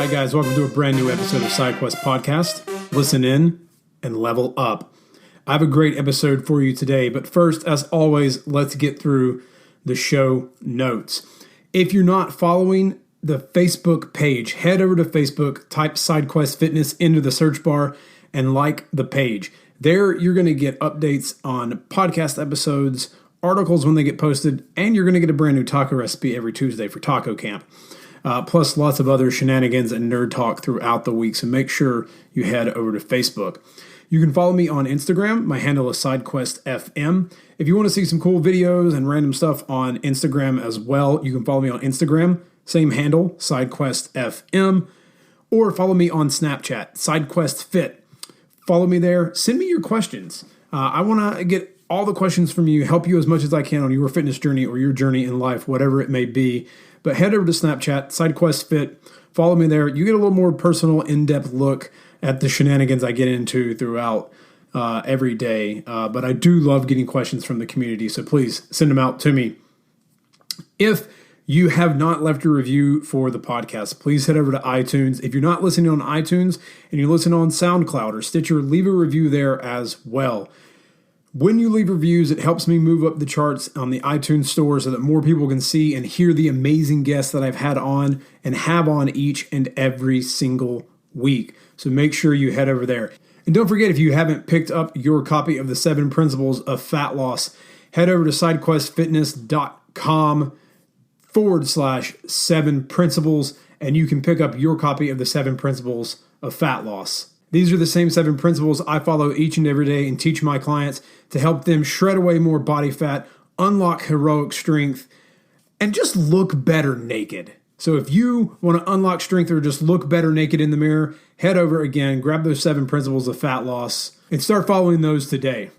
right, guys, welcome to a brand new episode of SideQuest Podcast. Listen in and level up. I have a great episode for you today, but first, as always, let's get through the show notes. If you're not following the Facebook page, head over to Facebook, type SideQuest Fitness into the search bar, and like the page. There, you're going to get updates on podcast episodes, articles when they get posted, and you're going to get a brand new taco recipe every Tuesday for taco camp. Plus lots of other shenanigans and nerd talk throughout the week, so make sure you head over to Facebook. You can follow me on Instagram. My handle is SideQuestFM. If you want to see some cool videos and random stuff on Instagram as well, you can follow me on Instagram. Same handle, SideQuestFM. Or follow me on Snapchat, SideQuestFit. Follow me there. Send me your questions. I want to get all the questions from you, help you as much as I can on your fitness journey or your journey in life, whatever it may be. But head over to Snapchat, SideQuestFit. Follow me there. You get a little more personal, in-depth look at the shenanigans I get into throughout every day. But I do love getting questions from the community, so please send them out to me. If you have not left a review for the podcast, please head over to iTunes. If you're not listening on iTunes and you listen on SoundCloud or Stitcher, leave a review there as well. When you leave reviews, it helps me move up the charts on the iTunes store so that more people can see and hear the amazing guests that I've had on and have on each and every single week. So make sure you head over there. And don't forget, if you haven't picked up your copy of the 7 Principles of Fat Loss, head over to sidequestfitness.com/7 principles, and you can pick up your copy of the 7 Principles of Fat Loss. These are the same 7 principles I follow each and every day and teach my clients to help them shred away more body fat, unlock heroic strength, and just look better naked. So if you want to unlock strength or just look better naked in the mirror, head over again, grab those 7 principles of fat loss, and start following those today.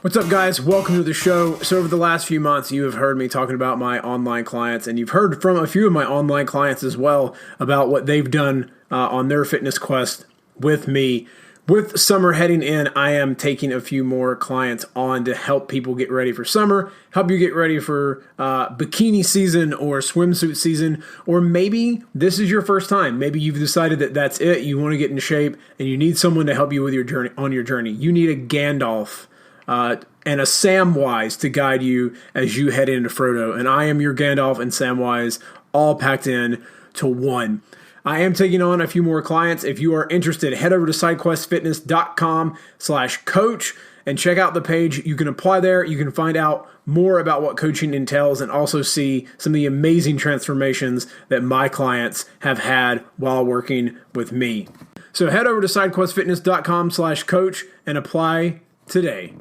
What's up, guys? Welcome to the show. So over the last few months, you have heard me talking about my online clients, and you've heard from a few of my online clients as well about what they've done on their fitness quest with me. With summer heading in, I am taking a few more clients on to help people get ready for summer, help you get ready for bikini season or swimsuit season, or maybe this is your first time. Maybe you've decided that that's it. You want to get in shape, and you need someone to help you with your journey. On your journey, you need a Gandalf and a Samwise to guide you as you head into Frodo. And I am your Gandalf and Samwise, all packed in to one. I am taking on a few more clients. If you are interested, head over to sidequestfitness.com/coach and check out the page. You can apply there. You can find out more about what coaching entails and also see some of the amazing transformations that my clients have had while working with me. So head over to sidequestfitness.com/coach and apply today.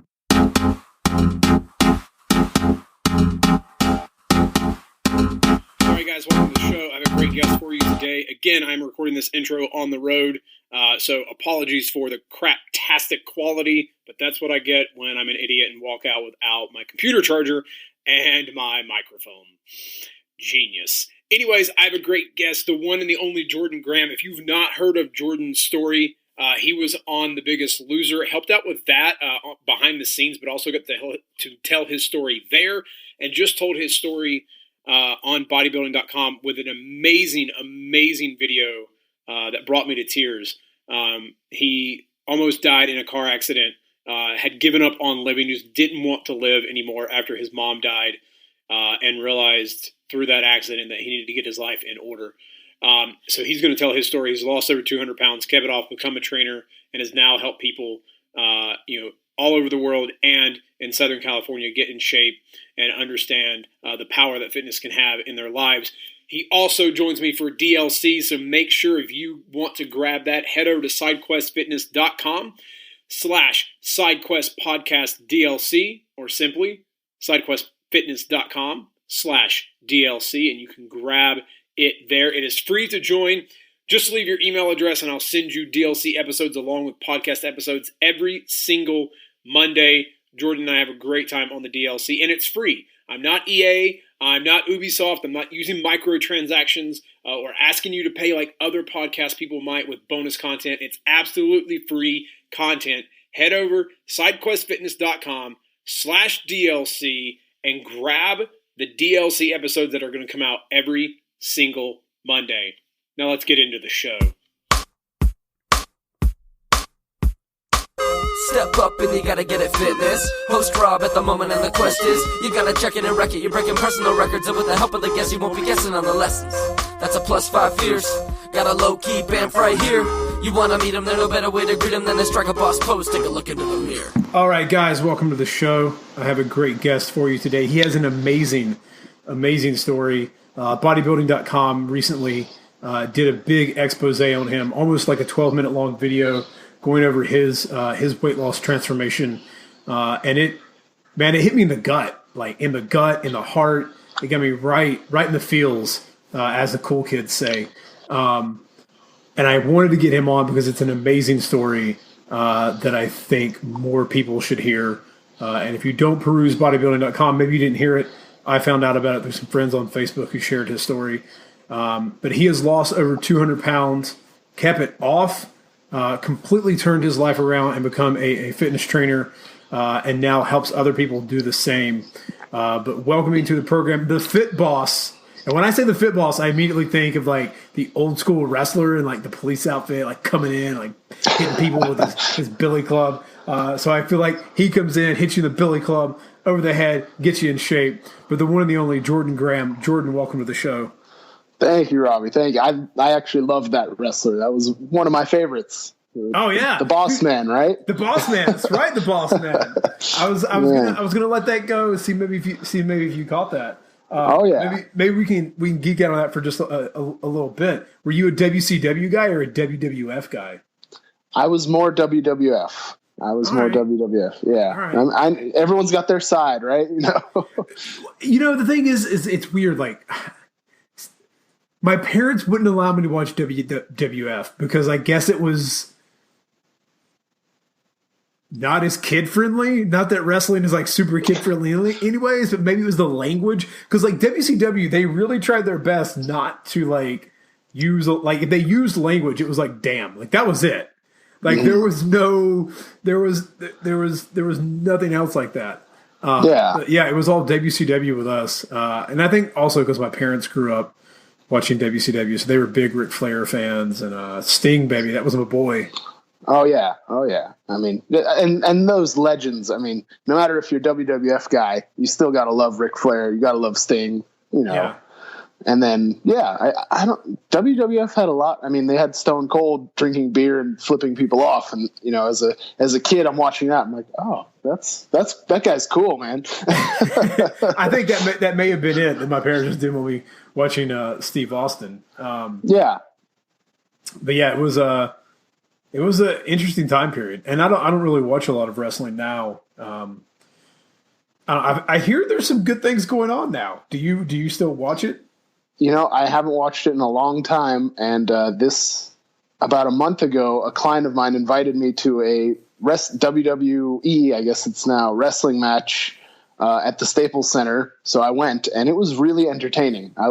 All right, guys, welcome to the show. I have a great guest for you today. Again, I'm recording this intro on the road, so apologies for the crap-tastic quality, but that's what I get when I'm an idiot and walk out without my computer charger and my microphone. Genius. Anyways, I have a great guest, the one and the only Jordan Grahm. If you've not heard of Jordan's story, he was on The Biggest Loser, helped out with that behind the scenes, but also got to tell his story there, and just told his story on bodybuilding.com with an amazing, amazing video that brought me to tears. He almost died in a car accident, had given up on living, just didn't want to live anymore after his mom died, and realized through that accident that he needed to get his life in order. So he's going to tell his story. He's lost over 200 pounds, kept it off, become a trainer, and has now helped people, all over the world and in Southern California get in shape and understand the power that fitness can have in their lives. He also joins me for DLC, so make sure if you want to grab that, head over to sidequestfitness.com/sidequestpodcastdlc or simply sidequestfitness.com/DLC, and you can grab it there. It is free to join. Just leave your email address and I'll send you DLC episodes along with podcast episodes every single Monday. Jordan and I have a great time on the DLC, and it's free. I'm not EA. I'm not Ubisoft. I'm not using microtransactions or asking you to pay like other podcast people might with bonus content. It's absolutely free content. Head over sidequestfitness.com/DLC and grab the DLC episodes that are going to come out every single Monday. Now let's get into the show. Step up and you gotta get it fitness. Host Rob at the moment and the quest is you gotta check it and wreck it. You're breaking personal records and with the help of the guests you won't be guessing on the lessons. That's a +5 fierce. Got a low-key band right here. You wanna meet him, there's no better way to greet him than to strike a boss pose. Take a look into the mirror. All right, guys, welcome to the show. I have a great guest for you today. He has an amazing story. Bodybuilding.com recently did a big expose on him, almost like a 12-minute long video going over his weight loss transformation. And it hit me in the gut, in the heart. It got me right in the feels, as the cool kids say. And I wanted to get him on because it's an amazing story that I think more people should hear. And if you don't peruse bodybuilding.com, maybe you didn't hear it. I found out about it through some friends on Facebook who shared his story. But he has lost over 200 pounds, kept it off, completely turned his life around and become a fitness trainer, and now helps other people do the same. But welcoming to the program, the Fit Boss. And when I say the Fit Boss, I immediately think of the old school wrestler in the police outfit, coming in, hitting people with his billy club. So I feel like he comes in, hits you in the billy club over the head, gets you in shape. But the one and the only Jordan Grahm. Jordan, welcome to the show. Thank you, Robbie. Thank you. I actually loved that wrestler. That was one of my favorites. Oh yeah, the Boss Man, right? The Boss Man. That's right, the Boss Man. I was gonna let that go. See maybe if you caught that. Oh yeah. Maybe we can geek out on that for just a little bit. Were you a WCW guy or a WWF guy? I was more WWF. More WWF. Yeah. Right. Everyone's got their side, right? The thing is it's weird. My parents wouldn't allow me to watch WWF because I guess it was not as kid friendly. Not that wrestling is super kid friendly anyways, but maybe it was the language. Because WCW, they really tried their best not to use if they used language, it was damn, that was it. There was nothing else like that. It was all WCW with us, and I think also because my parents grew up watching WCW, so they were big Ric Flair fans and Sting, baby, that was my boy. Oh yeah. I mean, and those legends. I mean, no matter if you're a WWF guy, you still gotta love Ric Flair. You gotta love Sting. Yeah. And then I don't. WWF had a lot. I mean, they had Stone Cold drinking beer and flipping people off, and as a kid, I'm watching that. I'm like, oh, that guy's cool, man. I think that may have been it that my parents just did when we watching Steve Austin. Yeah. But yeah, it was an interesting time period, and I don't really watch a lot of wrestling now. I hear there's some good things going on now. Do you still watch it? I haven't watched it in a long time, and about a month ago, a client of mine invited me to a WWE, I guess it's now, wrestling match at the Staples Center. So I went, and it was really entertaining. I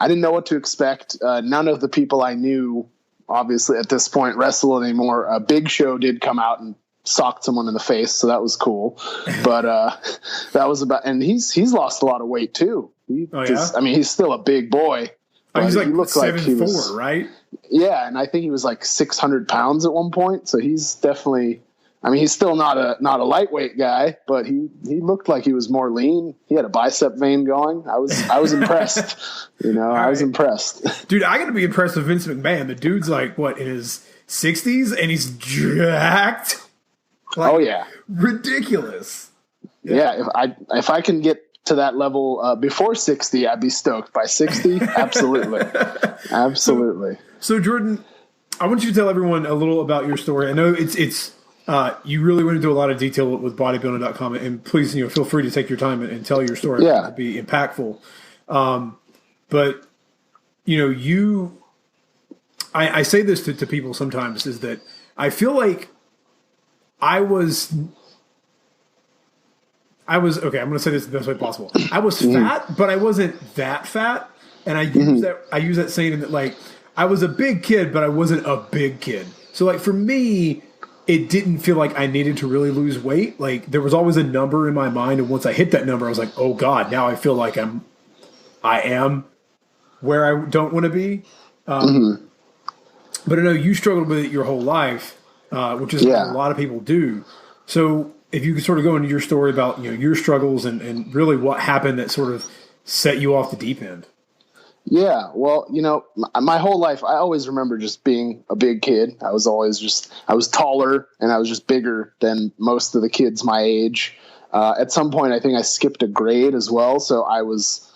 didn't know what to expect. None of the people I knew, obviously at this point, wrestle anymore. Big Show did come out and socked someone in the face, so that was cool. But that was and he's lost a lot of weight too. I mean, he's still a big boy. He's he looked 7'4", right? Yeah, and I think he was 600 pounds at one point. So he's definitely. I mean, he's still not a lightweight guy, but he looked like he was more lean. He had a bicep vein going. I was impressed. I was impressed. Dude, I got to be impressed with Vince McMahon. The dude's in his 60s, and he's jacked. Oh yeah, ridiculous. Yeah, if I can get to that level before 60, I'd be stoked. By 60, absolutely, absolutely. So Jordan, I want you to tell everyone a little about your story. I know it's you really went into a lot of detail with bodybuilding.com, and please feel free to take your time and tell your story. Yeah, to be impactful. But I say this to people sometimes, is that I feel like I was okay. I'm going to say this the best way possible. I was fat, but I wasn't that fat, and I use that saying that I was a big kid, but I wasn't a big kid. So for me, it didn't feel like I needed to really lose weight. Like there was always a number in my mind, and once I hit that number, I was like, oh God, now I feel like I am where I don't want to be. But I know you struggled with it your whole life, which is what a lot of people do. So if you could sort of go into your story about, your struggles and really what happened that sort of set you off the deep end. Yeah, well, my whole life, I always remember just being a big kid. I was taller and I was just bigger than most of the kids my age. At some point, I think I skipped a grade as well. So I was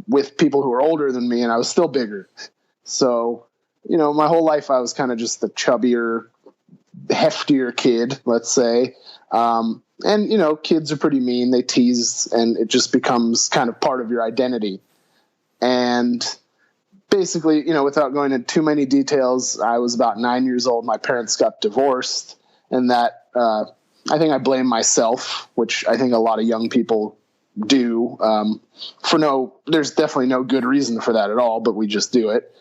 with people who were older than me and I was still bigger. So, my whole life I was kind of just the chubbier, heftier kid, let's say. And kids are pretty mean. They tease and it just becomes kind of part of your identity. And basically, without going into too many details, I was about 9 years old. My parents got divorced, and that I think I blame myself, which I think a lot of young people do. There's definitely no good reason for that at all, but we just do it.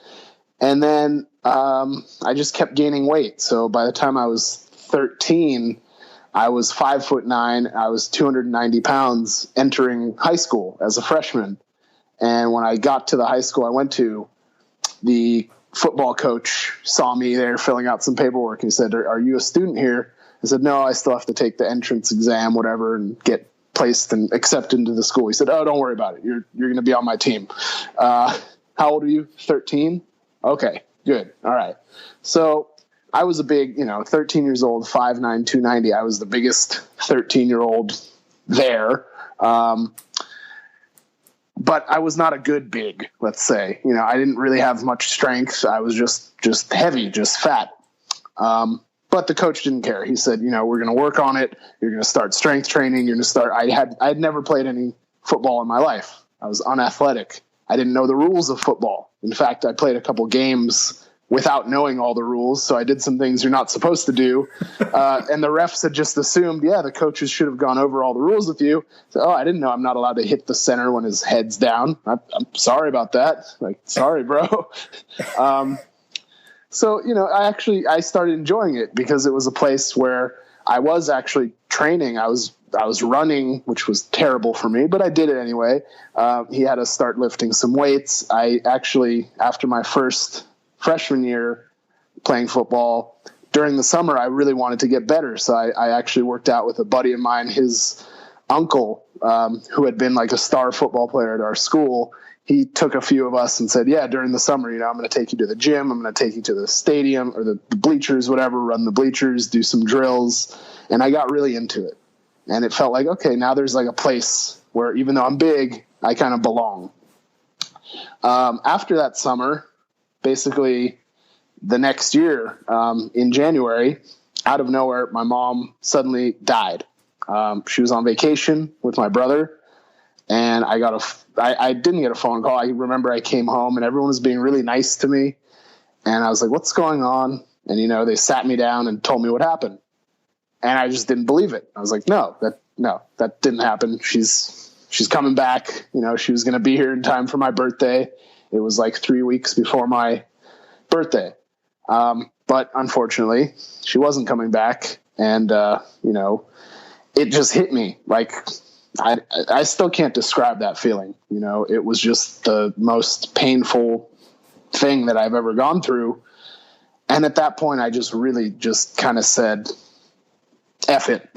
And then I just kept gaining weight. So by the time I was 13, I was 5'9". I was 290 pounds entering high school as a freshman. And when I got to the high school I went to, the football coach saw me there filling out some paperwork. He said, are you a student here? I said, no, I still have to take the entrance exam, whatever, and get placed and accepted into the school. He said, oh, don't worry about it. You're going to be on my team. How old are you? 13? Okay, good. All right. So I was a big, 13 years old, 5'9", 290. I was the biggest 13-year-old there. But I was not a good big, let's say. I didn't really have much strength. I was just heavy, just fat. But the coach didn't care. He said, we're going to work on it. You're going to start strength training. You're going to start. I had never played any football in my life. I was unathletic. I didn't know the rules of football. In fact, I played a couple games without knowing all the rules. So I did some things you're not supposed to do. And the refs had just assumed, the coaches should have gone over all the rules with you. So, I didn't know I'm not allowed to hit the center when his head's down. I'm sorry about that. Like, sorry, bro. So, I started enjoying it because it was a place where I was actually training. I was running, which was terrible for me, but I did it anyway. He had us start lifting some weights. I actually, after my first freshman year playing football, during the summer, I really wanted to get better. So I actually worked out with a buddy of mine, his uncle, who had been like a star football player at our school. He took a few of us and said, during the summer, I'm going to take you to the gym. I'm going to take you to the stadium or the bleachers, whatever, run the bleachers, do some drills. And I got really into it. And it felt like, okay, now there's like a place where even though I'm big, I kind of belong. After that summer, basically the next year, in January, out of nowhere, my mom suddenly died. She was on vacation with my brother, and I didn't get a phone call. I remember I came home and everyone was being really nice to me. And I was like, what's going on? And, they sat me down and told me what happened. And I just didn't believe it. I was like, no, that didn't happen. She's coming back. She was going to be here in time for my birthday. It was like 3 weeks before my birthday. But unfortunately she wasn't coming back. And, it just hit me. Like I still can't describe that feeling. It was just the most painful thing that I've ever gone through. And at that point, I just really just kind of said, F it,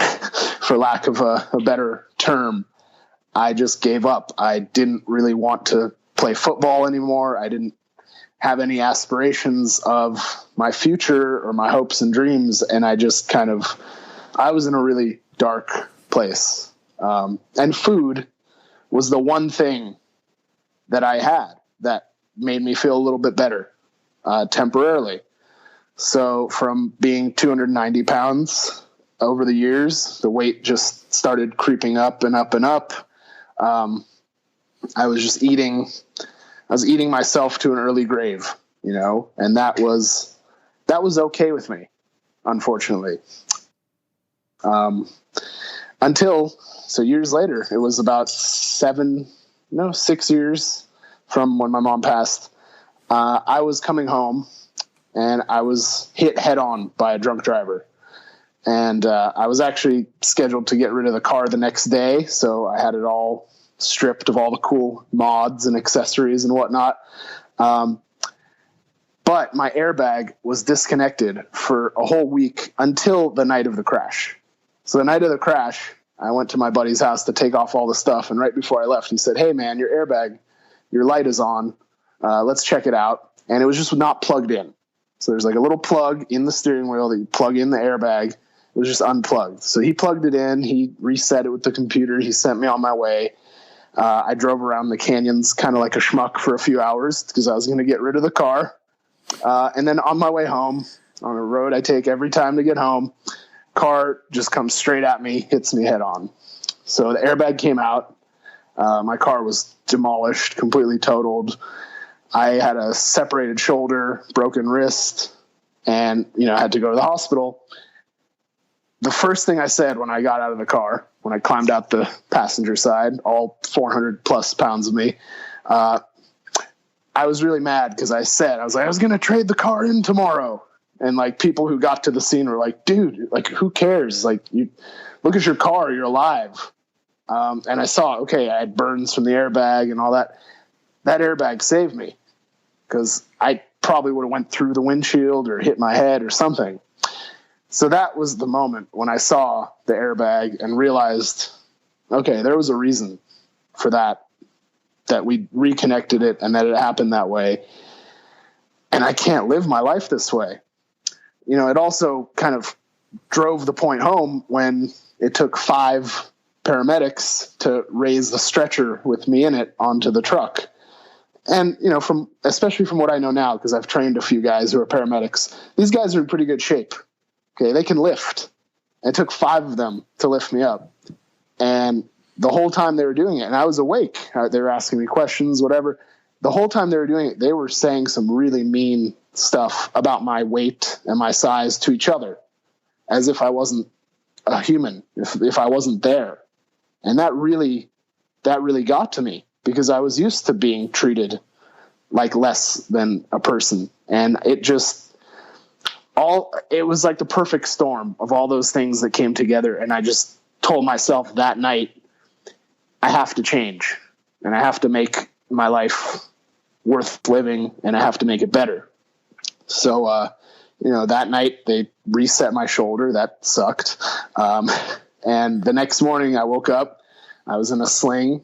for lack of a better term. I just gave up. I didn't really want to play football anymore. I didn't have any aspirations of my future or my hopes and dreams. And I just I was in a really dark place. And food was the one thing that I had that made me feel a little bit better, temporarily. So from being 290 pounds over the years, the weight just started creeping up and up and up. I was eating myself to an early grave, and that was okay with me, unfortunately. So years later, it was about 6 years from when my mom passed. I was coming home and I was hit head on by a drunk driver. And I was actually scheduled to get rid of the car the next day, so I had it all stripped of all the cool mods and accessories and whatnot. But my airbag was disconnected for a whole week until the night of the crash. So the night of the crash, I went to my buddy's house to take off all the stuff. And right before I left, he said, "Hey man, your airbag, your light is on. Let's check it out." And it was just not plugged in. So there's like a little plug in the steering wheel that you plug in the airbag. It was just unplugged. So he plugged it in. He reset it with the computer. He sent me on my way. I drove around the canyons kind of like a schmuck for a few hours because I was going to get rid of the car. And then on my way home, on a road I take every time to get home, car just comes straight at me, hits me head on. So the airbag came out. My car was demolished, completely totaled. I had a separated shoulder, broken wrist, and, I had to go to the hospital. The first thing I said when I got out of the car, when I climbed out the passenger side, all 400 plus pounds of me, I was really mad because I was going to trade the car in tomorrow. And like people who got to the scene were like, "Dude, like who cares? Like you look at your car, you're alive." And I saw, okay, I had burns from the airbag and all that. That airbag saved me because I probably would have went through the windshield or hit my head or something. So that was the moment when I saw the airbag and realized, okay, there was a reason for that we reconnected it and that it happened that way. And I can't live my life this way. It also kind of drove the point home when it took 5 paramedics to raise the stretcher with me in it onto the truck. And, especially from what I know now, because I've trained a few guys who are paramedics, these guys are in pretty good shape. Okay. They can lift. It took 5 of them to lift me up. And the whole time they were doing it, and I was awake, they were asking me questions, whatever. The whole time they were doing it, they were saying some really mean stuff about my weight and my size to each other, as if I wasn't a human, if I wasn't there. And that really got to me because I was used to being treated like less than a person. And it was like the perfect storm of all those things that came together. And I just told myself that night, I have to change and I have to make my life worth living and I have to make it better. So, that night they reset my shoulder. That sucked. And the next morning I woke up, I was in a sling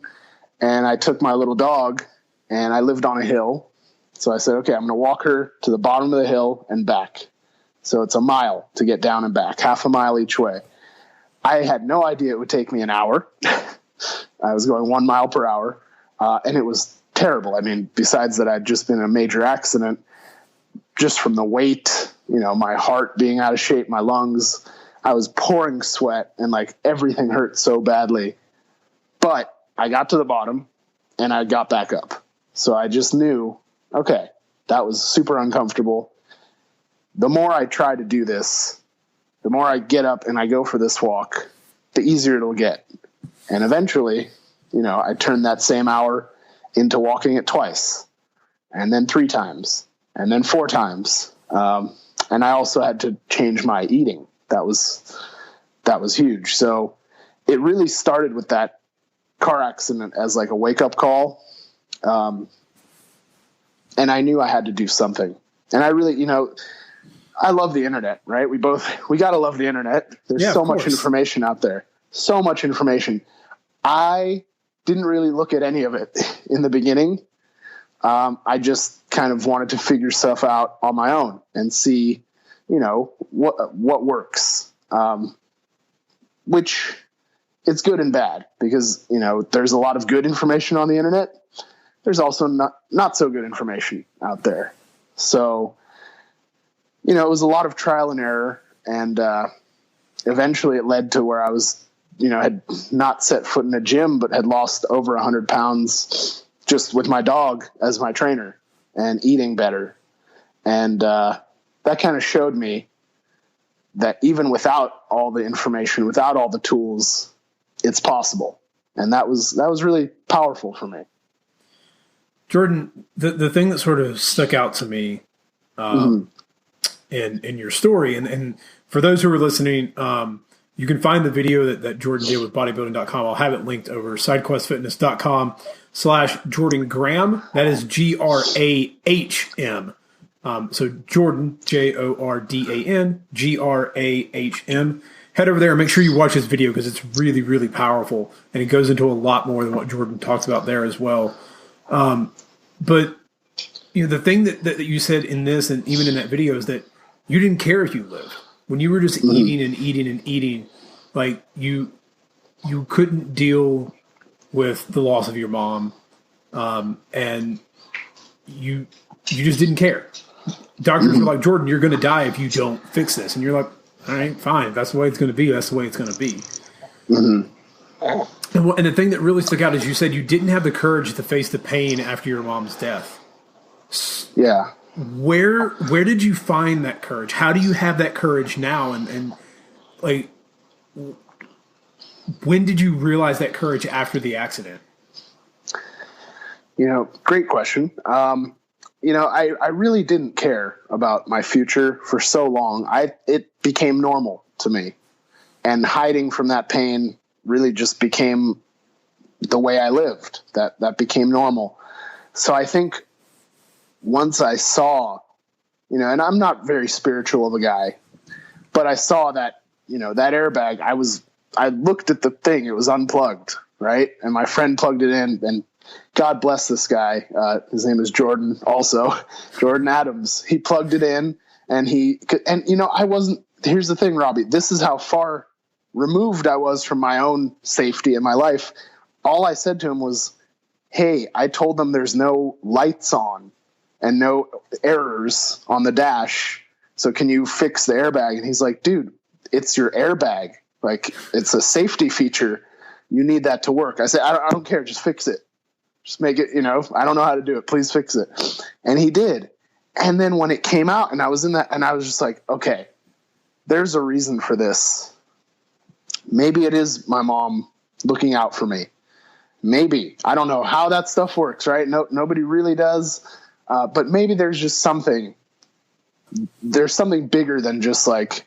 and I took my little dog and I lived on a hill. So I said, okay, I'm going to walk her to the bottom of the hill and back. So it's a mile to get down and back, half a mile each way. I had no idea it would take me an hour. I was going 1 mile per hour. And it was terrible. I mean, besides that, I'd just been in a major accident just from the weight, my heart being out of shape, my lungs, I was pouring sweat and like everything hurt so badly, but I got to the bottom and I got back up. So I just knew, okay, that was super uncomfortable. The more I try to do this, the more I get up and I go for this walk, the easier it'll get. And eventually, I turned that same hour into walking it twice and then 3 times and then 4 times. And I also had to change my eating. That was huge. So it really started with that car accident as like a wake up call. And I knew I had to do something. And I really, I love the internet, right? We got to love the internet. There's so much information out there, so much information. I didn't really look at any of it in the beginning. I just kind of wanted to figure stuff out on my own and see, what works, which it's good and bad because, there's a lot of good information on the internet. There's also not so good information out there. So, it was a lot of trial and error, and eventually it led to where I was, had not set foot in a gym, but had lost over 100 pounds just with my dog as my trainer and eating better. And that kind of showed me that even without all the information, without all the tools, it's possible. And that was really powerful for me. Jordan, the thing that sort of stuck out to me in your story, and for those who are listening, you can find the video that Jordan did with bodybuilding.com. I'll have it linked over sidequestfitness.com/Jordan Grahm. That is Grahm. So Jordan, JORDAN, GRAHM. Head over there and make sure you watch this video because it's really, really powerful. And it goes into a lot more than what Jordan talks about there as well. But the thing that you said in this and even in that video is that you didn't care if you lived. When you were just eating and eating and eating, like you couldn't deal with the loss of your mom, and you just didn't care. Doctors were like, Jordan, you're going to die if you don't fix this. And you're like, all right, fine. If that's the way it's going to be, that's the way it's going to be. And the thing that really stuck out is you said you didn't have the courage to face the pain after your mom's death. Yeah. Where did you find that courage? How do you have that courage now? And like, when did you realize that courage after the accident? Great question. I really didn't care about my future for so long. It became normal to me, and hiding from that pain really just became the way I lived. That became normal. So I think once I saw, and I'm not very spiritual of a guy, but I saw that, that airbag, I looked at the thing, it was unplugged, right? And my friend plugged it in, and God bless this guy. His name is Jordan also, Jordan Adams. He plugged it in and here's the thing, Robbie, this is how far removed I was from my own safety in my life. All I said to him was, hey, I told them there's no lights on and no errors on the dash. So can you fix the airbag? And he's like, dude, it's your airbag. Like, it's a safety feature. You need that to work. I said, I don't care. Just fix it. Just make it, I don't know how to do it. Please fix it. And he did. And then when it came out and I was in that, and I was just like, okay, there's a reason for this. Maybe it is my mom looking out for me. Maybe. I don't know how that stuff works, right? Nobody really does. But maybe there's just something. There's something bigger than just like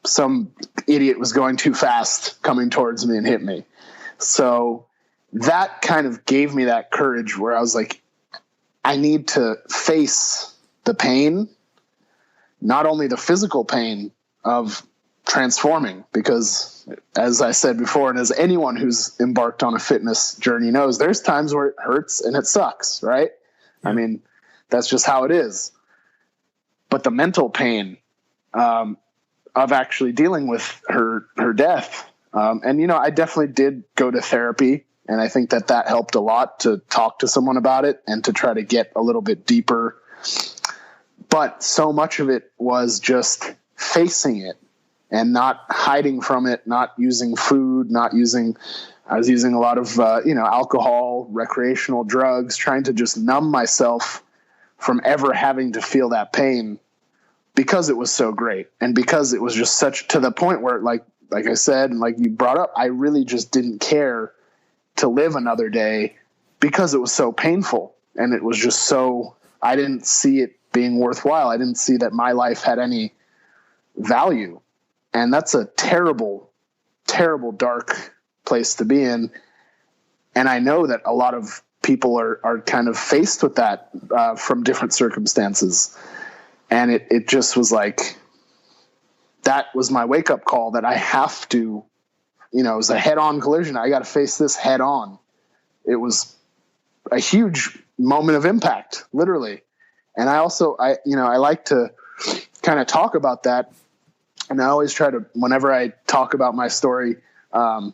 some idiot was going too fast coming towards me and hit me. So that kind of gave me that courage where I was like, I need to face the pain, not only the physical pain of transforming, because as I said before, and as anyone who's embarked on a fitness journey knows, there's times where it hurts and it sucks, right? Yeah. I mean, that's just how it is. But the mental pain of actually dealing with her death, and I definitely did go to therapy. And I think that helped a lot to talk to someone about it and to try to get a little bit deeper. But so much of it was just facing it and not hiding from it, not using food, I was using a lot of, alcohol, recreational drugs, trying to just numb myself from ever having to feel that pain because it was so great. And because it was just such to the point where like I said, and like you brought up, I really just didn't care to live another day because it was so painful. And it was just so, I didn't see it being worthwhile. I didn't see that my life had any value. And that's a terrible, terrible, dark place to be in. And I know that a lot of people are kind of faced with that from different circumstances. And it just was like, that was my wake up call that I have to, it was a head on collision. I got to face this head on. It was a huge moment of impact, literally. And I also, I like to kind of talk about that. And I always try to, whenever I talk about my story to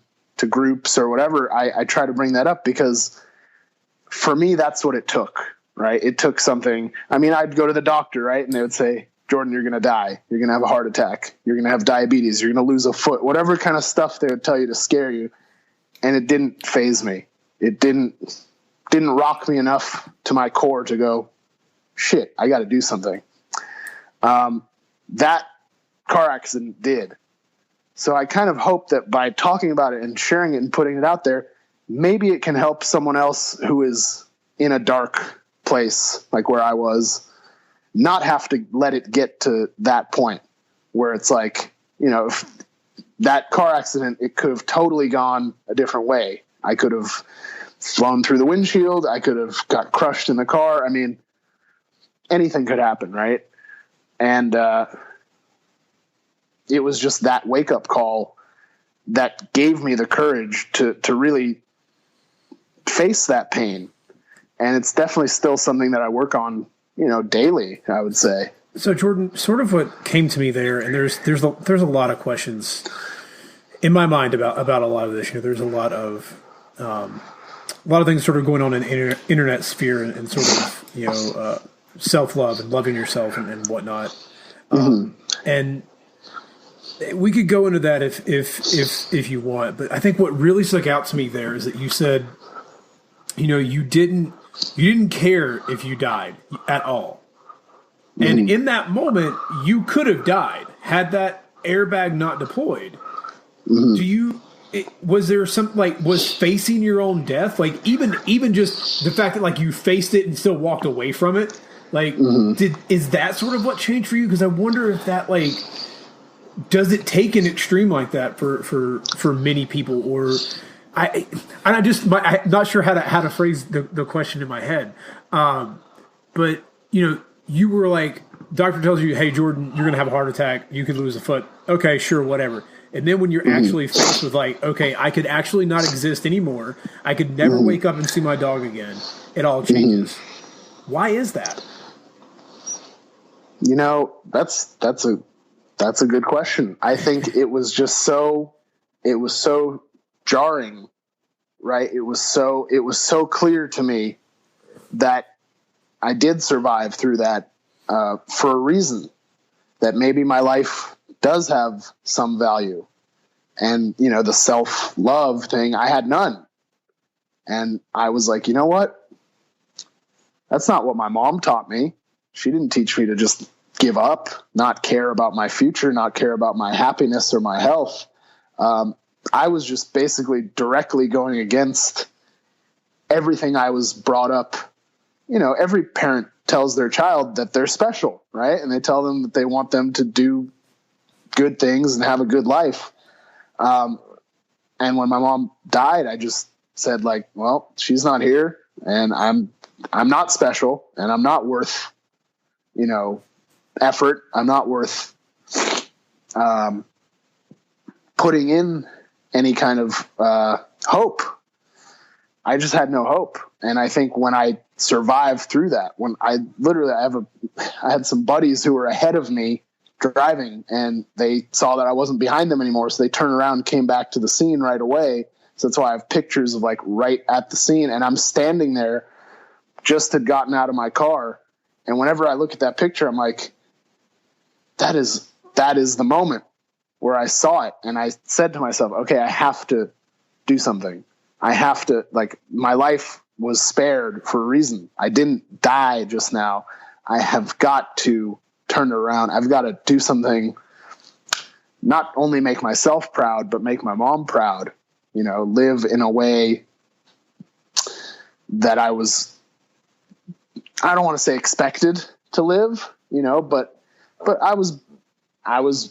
groups or whatever, I try to bring that up because for me, that's what it took, right? It took something. I mean, I'd go to the doctor, right? And they would say, Jordan, you're going to die. You're going to have a heart attack. You're going to have diabetes. You're going to lose a foot, whatever kind of stuff they would tell you to scare you. And it didn't faze me. It didn't rock me enough to my core to go, shit, I got to do something. That car accident did. So I kind of hope that by talking about it and sharing it and putting it out there, maybe it can help someone else who is in a dark place, like where I was, not have to let it get to that point where it's like, if that car accident, it could have totally gone a different way. I could have flown through the windshield. I could have got crushed in the car. I mean, anything could happen, right? And it was just that wake-up call that gave me the courage to really face that pain. And it's definitely still something that I work on, daily, I would say. So Jordan, sort of what came to me there, and there's a lot of questions in my mind about a lot of this. There's a lot of things sort of going on in internet sphere and sort of self-love and loving yourself and whatnot. And we could go into that if you want, but I think what really stuck out to me there is that you said, you didn't care if you died at all. And in that moment, you could have died had that airbag not deployed. Was there was facing your own death, like even just the fact that you faced it and still walked away from it, is that sort of what changed for you? Because I wonder if that does it take an extreme like that for many people, or I'm not sure how to phrase the question in my head, but you were like, doctor tells you, hey, Jordan, you're going to have a heart attack. You could lose a foot. Okay, sure, whatever. And then when you're actually faced with okay, I could actually not exist anymore. I could never wake up and see my dog again. It all changes. Why is that? That's a good question. I think it was just so jarring, right? It was so clear to me that I did survive through that for a reason, that maybe my life does have some value. And, the self-love thing, I had none. And I was like, you know what? That's not what my mom taught me. She didn't teach me to just give up, not care about my future, not care about my happiness or my health. I was just basically directly going against everything I was brought up. Every parent tells their child that they're special, right? And they tell them that they want them to do good things and have a good life. And when my mom died, I just said well, she's not here, and I'm not special, and I'm not worth, effort. I'm not worth, putting in any kind of, hope. I just had no hope. And I think when I survived through that, when I had some buddies who were ahead of me driving, and they saw that I wasn't behind them anymore. So they turned around and came back to the scene right away. So that's why I have pictures of right at the scene, and I'm standing there, just had gotten out of my car. And whenever I look at that picture, I'm like, that is the moment where I saw it. And I said to myself, okay, I have to do something. I have to, my life was spared for a reason. I didn't die just now. I have got to turn it around. I've got to do something, not only make myself proud, but make my mom proud, live in a way that I don't want to say expected to live, but I was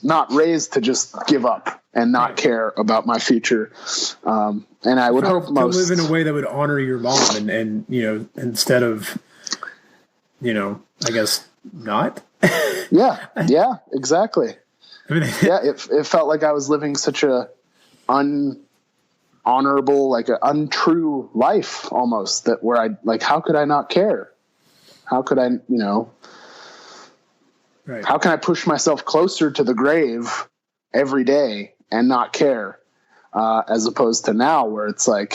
not raised to just give up and not care about my future. And I would hope most to live in a way that would honor your mom and instead of, I guess not. Yeah, exactly. It felt like I was living such a unhonorable, an untrue life almost, that where I how could I not care? How could I, right. How can I push myself closer to the grave every day and not care? As opposed to now where it's I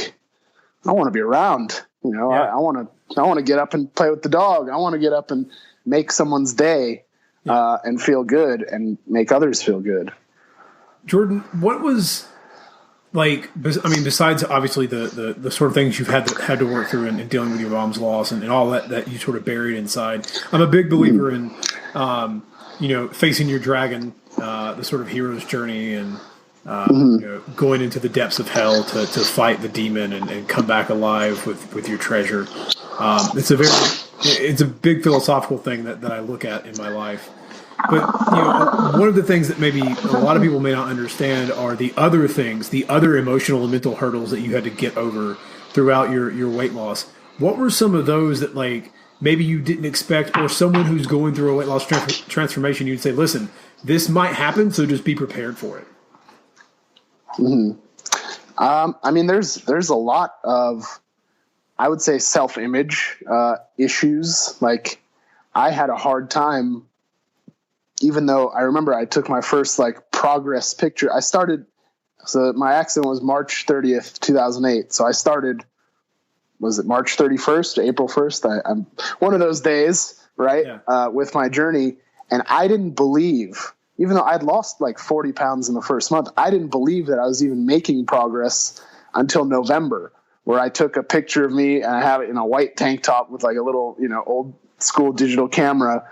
want to be around, Yeah. I want to get up and play with the dog. I want to get up and make someone's day, and feel good and make others feel good. Jordan, what was besides obviously the sort of things you've had to work through in dealing with your mom's loss and all that you sort of buried inside. I'm a big believer in, facing your dragon, the sort of hero's journey and, going into the depths of hell to fight the demon and come back alive with your treasure. It's a big philosophical thing that I look at in my life. But, one of the things that maybe a lot of people may not understand are the other things, the other emotional and mental hurdles that you had to get over throughout your weight loss. What were some of those that, like, maybe you didn't expect, or someone who's going through a weight loss transformation, you'd say, listen, this might happen, so just be prepared for it? Mm-hmm. I mean, there's a lot of, I would say, self-image issues. Like, I had a hard time, even though I remember I took my first like progress picture. So my accident was March 30th, 2008. So I started, was it March 31st, April 1st? I'm one of those days, right? Yeah. With my journey. And I didn't believe, even though I'd lost like 40 pounds in the first month, I didn't believe that I was even making progress until November, where I took a picture of me and I have it in a white tank top with like a little, old school digital camera.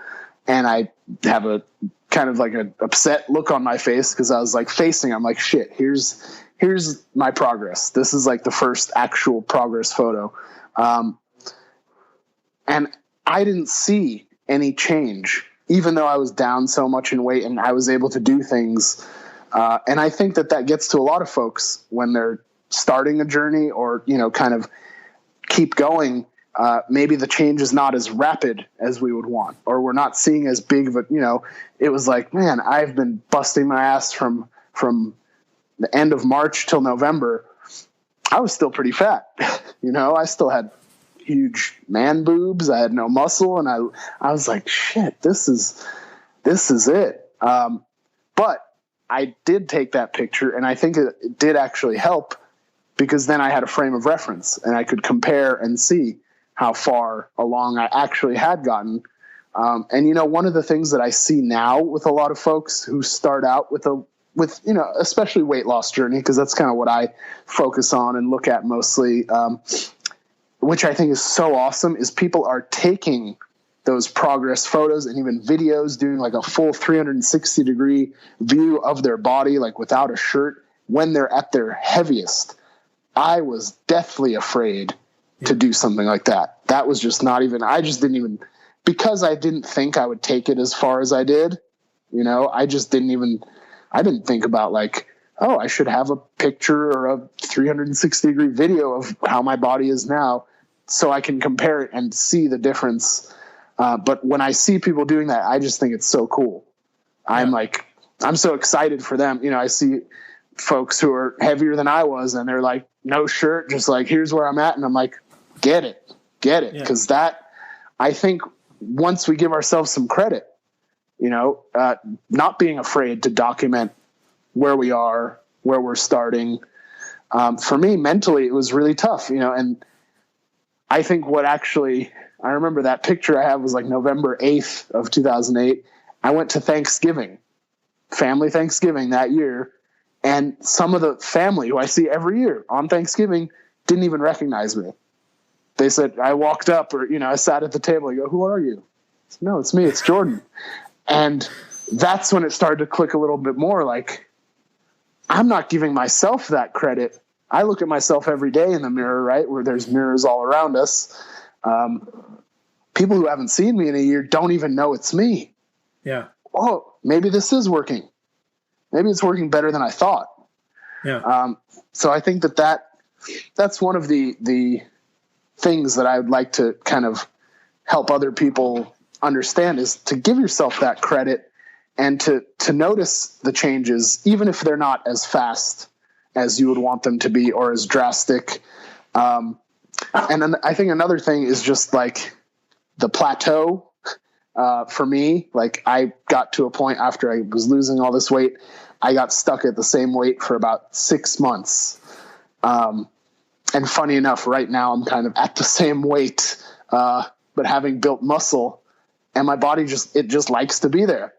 And I have a kind of like an upset look on my face because I was like I'm like, shit, here's my progress. This is like the first actual progress photo. And I didn't see any change, even though I was down so much in weight and I was able to do things. And I think that gets to a lot of folks when they're starting a journey or, kind of keep going. Maybe the change is not as rapid as we would want, or we're not seeing as big of a, it was like, man, I've been busting my ass from the end of March till November. I was still pretty fat. I still had huge man boobs. I had no muscle. And I was like, shit, this is it. But I did take that picture, and I think it did actually help, because then I had a frame of reference and I could compare and see how far along I actually had gotten. And one of the things that I see now with a lot of folks who start out with especially weight loss journey, because that's kind of what I focus on and look at mostly, which I think is so awesome, is people are taking those progress photos and even videos, doing like a full 360 degree view of their body, like without a shirt, when they're at their heaviest. I was deathly afraid to do something like that. That was just not even, I just didn't even, because I didn't think I would take it as far as I did, I just I didn't think about like, oh, I should have a picture or a 360 degree video of how my body is now so I can compare it and see the difference. But when I see people doing that, I just think it's so cool. Yeah. I'm so excited for them. I see folks who are heavier than I was, and they're like, no shirt, just like, here's where I'm at. And I'm like, get it. Yeah. Cause I think once we give ourselves some credit, not being afraid to document where we are, where we're starting. For me, mentally, it was really tough, and I think I remember that picture I have was like November 8th of 2008. I went to family Thanksgiving that year. And some of the family who I see every year on Thanksgiving didn't even recognize me. They said, I walked up, or, I sat at the table. I go, who are you? I said, no, it's me. It's Jordan. And that's when it started to click a little bit more. Like, I'm not giving myself that credit. I look at myself every day in the mirror, right? Where there's mirrors all around us. People who haven't seen me in a year don't even know it's me. Yeah. Oh, maybe this is working. Maybe it's working better than I thought. Yeah. So I think that's one of the things that I would like to kind of help other people understand, is to give yourself that credit and to notice the changes, even if they're not as fast as you would want them to be or as drastic. And then I think another thing is just like the plateau. For me, like, I got to a point after I was losing all this weight, I got stuck at the same weight for about 6 months. And funny enough, right now I'm kind of at the same weight, but having built muscle, and my body just likes to be there.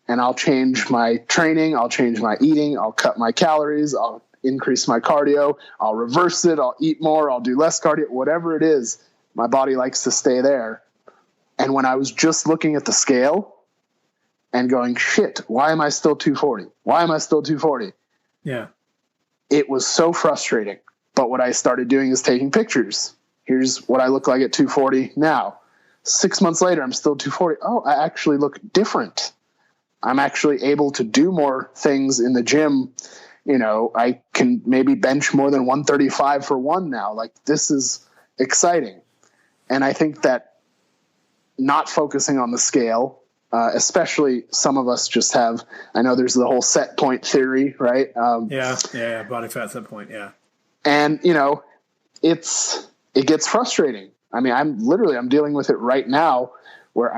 And I'll change my training. I'll change my eating. I'll cut my calories. I'll increase my cardio. I'll reverse it. I'll eat more. I'll do less cardio, whatever it is. My body likes to stay there. And when I was just looking at the scale and going, shit, why am I still 240? Why am I still 240? Yeah. It was so frustrating. But what I started doing is taking pictures. Here's what I look like at 240 now. 6 months later, I'm still 240. Oh, I actually look different. I'm actually able to do more things in the gym. You know, I can maybe bench more than 135 for one now. Like, this is exciting. And I think that not focusing on the scale, especially some of us just have, I know there's the whole set point theory, right? Yeah. Body fat set point. Yeah. And, you know, it gets frustrating. I mean, I'm dealing with it right now where,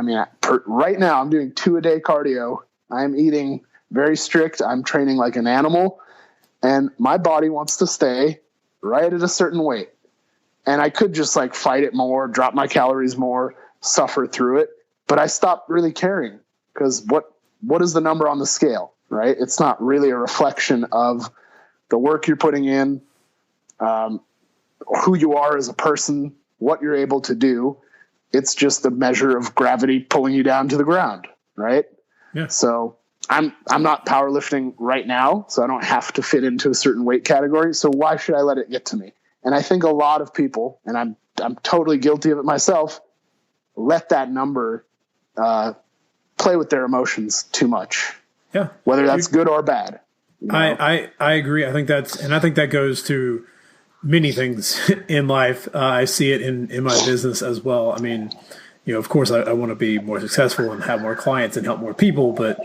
right now I'm doing 2 a day cardio. I'm eating very strict. I'm training like an animal, and my body wants to stay right at a certain weight. And I could just like fight it more, drop my calories more, suffer through it. But I stopped really caring, because what is the number on the scale, right? It's not really a reflection of the work you're putting in, who you are as a person, what you're able to do. It's just a measure of gravity pulling you down to the ground, right? Yeah. So I'm not powerlifting right now, so I don't have to fit into a certain weight category. So why should I let it get to me? And I think a lot of people, and I'm totally guilty of it myself, let that number play with their emotions too much. Yeah. Whether that's good or bad. You know? I agree. I think that goes to many things in life. I see it in my business as well. I mean, you know, of course I want to be more successful and have more clients and help more people, but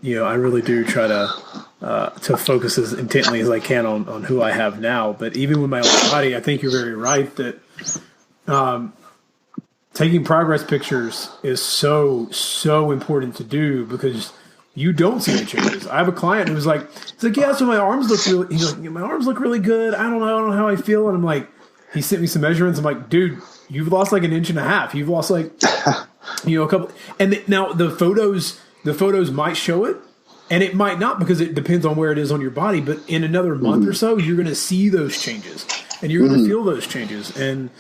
you know, I really do try to focus as intently as I can on who I have now. But even with my own body, I think you're very right that taking progress pictures is so important to do, because you don't see the changes. I have a client who's like, yeah, so my arms look really, he's like, my arms look really good. I don't know how I feel. And I'm like, he sent me some measurements. I'm like, dude, you've lost like 1.5 inches. You've lost like, you know, a couple. And now the photos might show it, and it might not, because it depends on where it is on your body. But in another month or so, you're going to see those changes, and you're going to feel those changes. And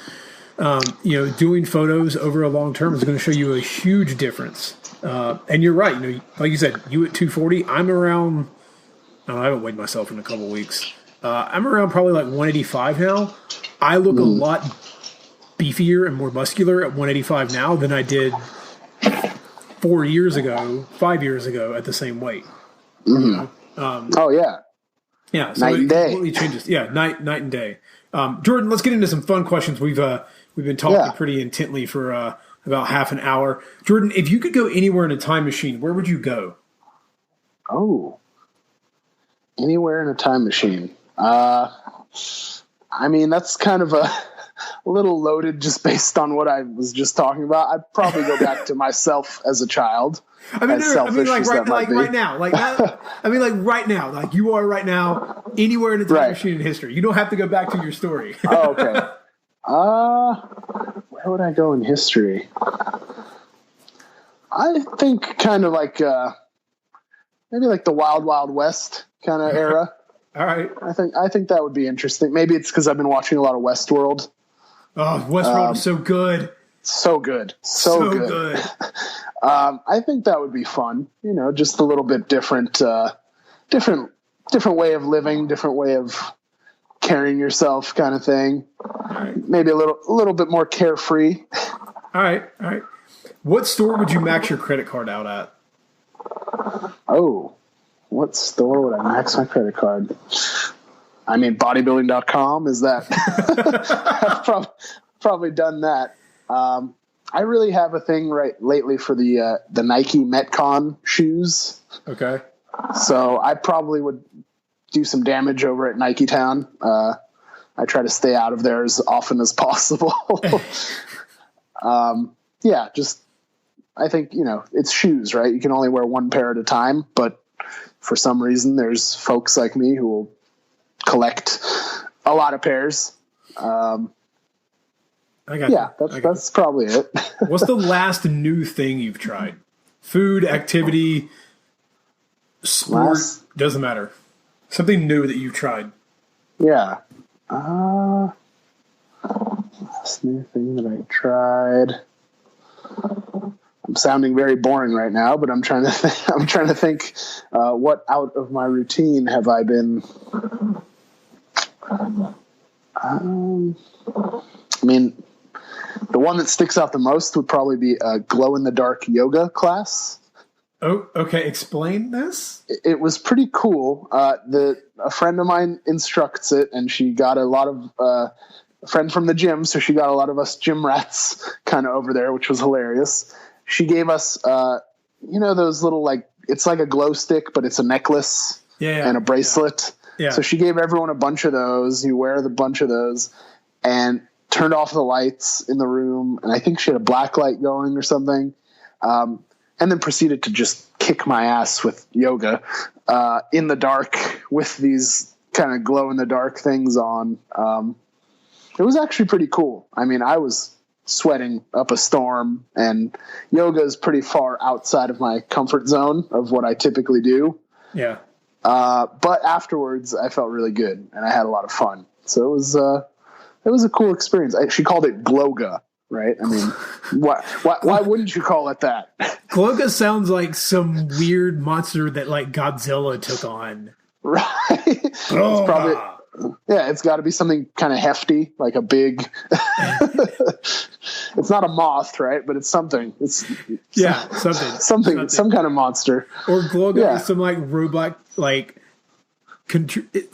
you know, doing photos over a long term is going to show you a huge difference. And you're right. You know, like you said, you at 240, I'm around, I haven't weighed myself in a couple of weeks. I'm around probably like 185 now. I look a lot beefier and more muscular at 185 now than I did 5 years ago at the same weight. You know? Oh yeah. Yeah. So night and day. Completely changes. Yeah. Night and day. Jordan, let's get into some fun questions. We've been talking pretty intently for about half an hour. Jordan, if you could go anywhere in a time machine, where would you go? Oh, anywhere in a time machine. I mean, that's kind of a little loaded just based on what I was just talking about. I'd probably go back to myself as a child. Right now, like you are right now, anywhere in a time machine in history. You don't have to go back to your story. Oh, okay. Where would I go in history? I think kind of like maybe like the Wild Wild West kind of era. All right. I think that would be interesting. Maybe it's because I've been watching a lot of Westworld. Oh, Westworld is so good. So good. So good. I think that would be fun. You know, just a little bit different way of living, different way of carrying yourself, kind of thing. Right. Maybe a little bit more carefree. All right. What store would you max your credit card out at? Oh, what store would I max my credit card? I mean, bodybuilding.com is that. I've probably done that. I really have a thing lately for the Nike Metcon shoes. Okay. So I probably would do some damage over at Nike Town. I try to stay out of there as often as possible. Yeah, just, I think, you know, it's shoes, right? You can only wear one pair at a time, but for some reason there's folks like me who will collect a lot of pairs. That's probably it. What's the last new thing you've tried? Food, activity, sport, doesn't matter. Something new that you've tried. Yeah. Last new thing that I tried. I'm sounding very boring right now, but I'm trying to think what out of my routine have I been. I mean, the one that sticks out the most would probably be a glow-in-the-dark yoga class. Oh, okay. Explain this. It was pretty cool. A friend of mine instructs it, and she got a lot of a friend from the gym, so she got a lot of us gym rats kind of over there, which was hilarious. She gave us, those little, like, it's like a glow stick, but it's a necklace and a bracelet. Yeah. So she gave everyone a bunch of those. You wear the bunch of those, and turned off the lights in the room. And I think she had a black light going or something. And then proceeded to just kick my ass with yoga in the dark with these kind of glow in the dark things on. It was actually pretty cool. I mean, I was sweating up a storm, and yoga is pretty far outside of my comfort zone of what I typically do. Yeah. But afterwards I felt really good and I had a lot of fun. So it was a cool experience. She called it Gloga, right? I mean, why wouldn't you call it that? Gloga sounds like some weird monster that like Godzilla took on. Right. It's probably, it's got to be something kind of hefty, like a big. It's not a moth, right? But it's something. Something. Some kind of monster. Or Gloga is some like robot, like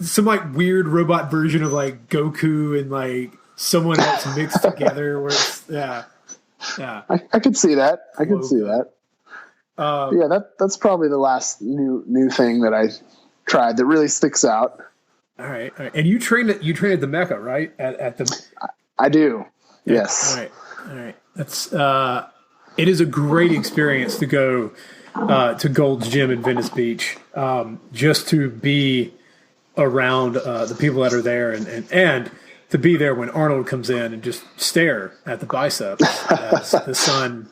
some like weird robot version of like Goku and like someone else mixed together. Where it's, I could see that. I could see that. That's probably the last new thing that I tried that really sticks out. All right. And you train at the Mecca, right? At the. I do. Yes. All right. That's it is a great experience to go to Gold's Gym in Venice Beach, just to be around the people that are there and to be there when Arnold comes in and just stare at the biceps as the sun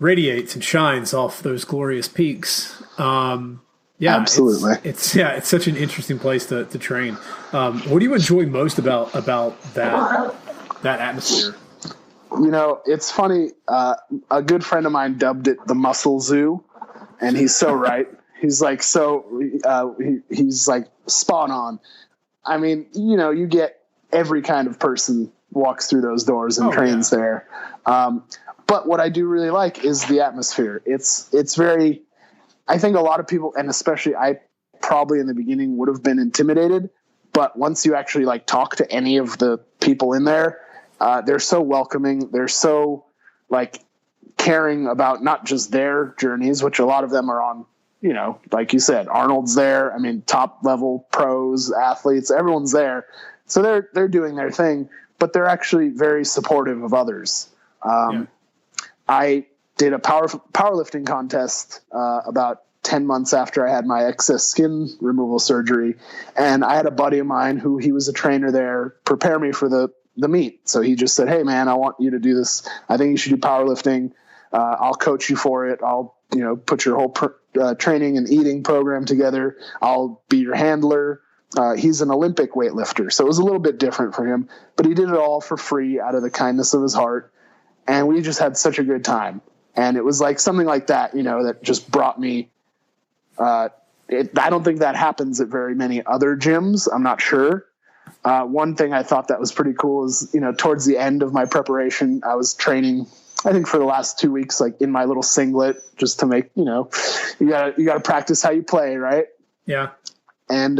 radiates and shines off those glorious peaks. Absolutely. It's such an interesting place to train. What do you enjoy most about that atmosphere? You know, it's funny. A good friend of mine dubbed it the Muscle Zoo, and he's so right. He's like he's like spot on. I mean, you know, you get every kind of person walks through those doors and trains there. But what I do really like is the atmosphere. It's very. I think a lot of people, and especially I, probably in the beginning would have been intimidated. But once you actually like talk to any of the people in there. They're so welcoming. They're so like caring about not just their journeys, which a lot of them are on, you know, like you said, Arnold's there. I mean, top level pros, athletes, everyone's there. So they're doing their thing, but they're actually very supportive of others. I did a powerlifting contest about 10 months after I had my excess skin removal surgery. And I had a buddy of mine who he was a trainer there, prepare me for the meet. So he just said, "Hey man, I want you to do this. I think you should do powerlifting. I'll coach you for it. I'll, you know, put your whole training and eating program together. I'll be your handler." He's an Olympic weightlifter, so it was a little bit different for him, but he did it all for free out of the kindness of his heart. And we just had such a good time. And it was like something like that, you know, that just brought me, I don't think that happens at very many other gyms. I'm not sure. One thing I thought that was pretty cool is, you know, towards the end of my preparation, I was training, I think for the last 2 weeks, like in my little singlet, just to make, you know, you gotta practice how you play. Right. Yeah. And,